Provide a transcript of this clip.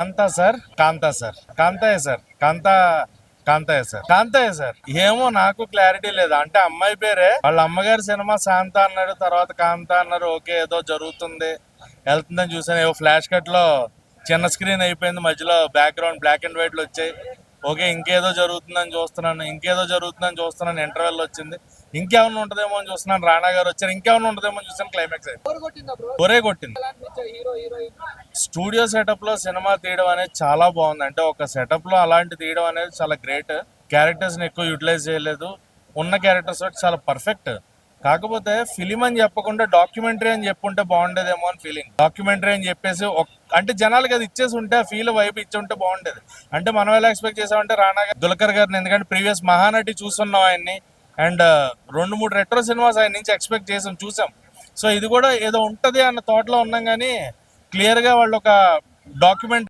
కాంతా sir, కాంతా sir, కాంతాయే sir, కాంతాయే sir. ఏమో నాకు clarity లేదు. అంటే అమ్మాయి పేరే, వాళ్ళ అమ్మగారి సినిమా శాంత అన్నాడు, తర్వాత కాంత అన్నారు. ఓకే ఏదో జరుగుతుంది వెళ్తుందని చూసాను. ఏవో ఫ్లాష్ కట్ లో చిన్న స్క్రీన్ అయిపోయింది, మధ్యలో బ్యాక్గ్రౌండ్ బ్లాక్ అండ్ వైట్ లో వచ్చాయి. ఓకే ఇంకేదో జరుగుతుందని చూస్తున్నాను, ఇంటర్వెల్ వచ్చింది. ఇంకేమన్నా ఉంటదేమో అని చూస్తున్నాను, రాణా గారు వచ్చారు. ఇంకేమన్నా ఉంటదేమో అని చూసాను, క్లైమాక్స్ అయిపోయింది. ఒరే కొట్టింది. స్టూడియో సెటప్ లో సినిమా తీయడం అనేది చాలా బాగుంది. అంటే ఒక సెటప్ లో అలాంటి తీయడం అనేది చాలా గ్రేట్. క్యారెక్టర్స్ ని ఎక్కువ యూటిలైజ్ చేయలేదు, ఉన్న క్యారెక్టర్స్ చాలా పర్ఫెక్ట్. కాకపోతే ఫిలిం అని చెప్పకుండా డాక్యుమెంటరీ అని చెప్పుంటే బాగుండేదేమో అని ఫీలింగ్. డాక్యుమెంటరీ అని చెప్పేసి అంటే జనాలకి అది ఇచ్చేసి ఉంటే, ఆ ఫీల్ వైపు ఇచ్చి ఉంటే బాగుండేది. అంటే మనం ఎలా ఎక్స్పెక్ట్ చేసామంటే రానా దుల్కర్ గారిని, ఎందుకంటే ప్రీవియస్ మహానటి చూస్తున్నాం ఆయన్ని, అండ్ 2-3 రెట్రో సినిమాస్ ఆయన నుంచి ఎక్స్పెక్ట్ చూసాం. సో ఇది కూడా ఏదో ఉంటది అన్న థాట్ లో ఉన్నాం, కానీ క్లియర్ గా వాళ్ళు ఒక డాక్యుమెంట్